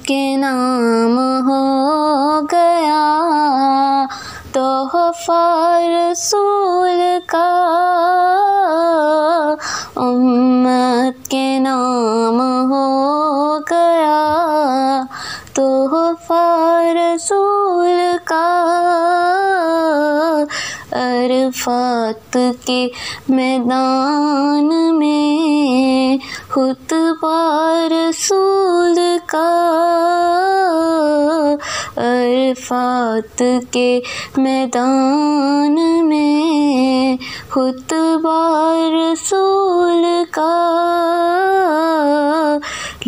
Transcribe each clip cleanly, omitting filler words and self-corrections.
के नाम हो गया तोहफा रसूल का, उम्मत के नाम हो गया तोहफा रसूल का। अरफात के मैदान में खुतबा रसूल का, अरफात के मैदान में खुतबा रसूल का।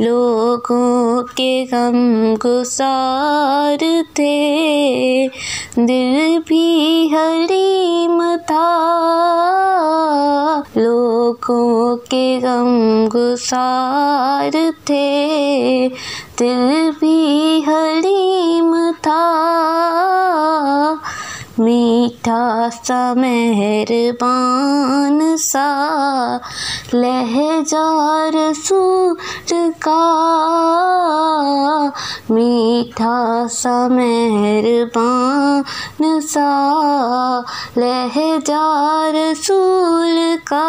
लोगों के गम गुसार थे दिल भी हलीम था, लोगों के गम गुसार थे दिल भी हलीम था। मीठा सा मेहरबान सा लहजा रसूल का, मीठा सा मेहरबान सा लहजा रसूल का।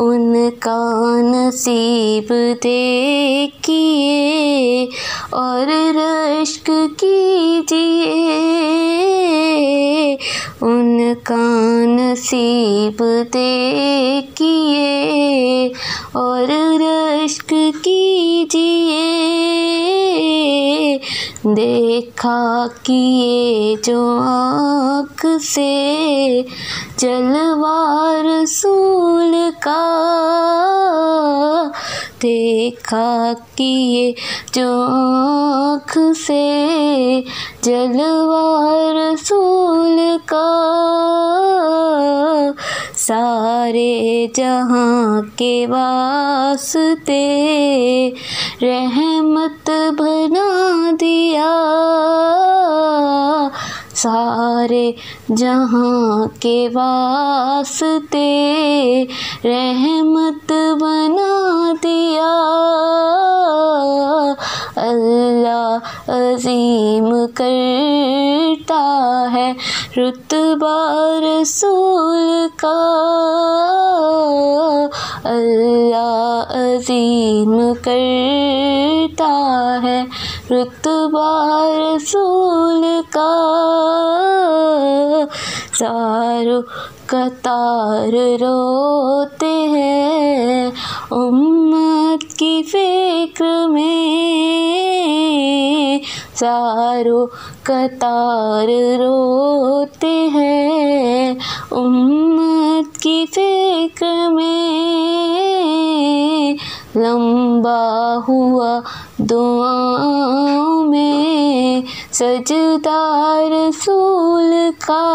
उनका नसीब देखिए और रश्क कीजिए, उनका नसीब देखिए और रश्क कीजिए। देखा कि ये जो आँख से जलवा रसूल का, देखा कि ये जो आँख से जलवा रसूल का। सारे जहाँ के वास्ते रहमत बना दिया, सारे जहाँ के वास्ते रहमत बना दिया। अल्लाह अजीम करता है रुतबा रसूल का, अल्लाह अजीम करता है रुतबा रसूल का। सारों कतार रोते हैं उम्मत की फिक्र में, सारों कतार रोते हैं उम्मत की फिक्र में। लंबा हुआ दुआओं में सजदा रसूल का,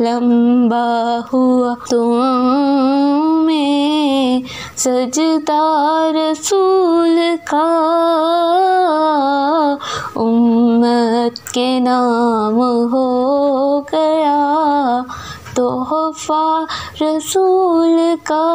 लंबा हुआ दुआओं में सजदा रसूल का। उम्मत के नाम हो गया तोहफा रसूल का।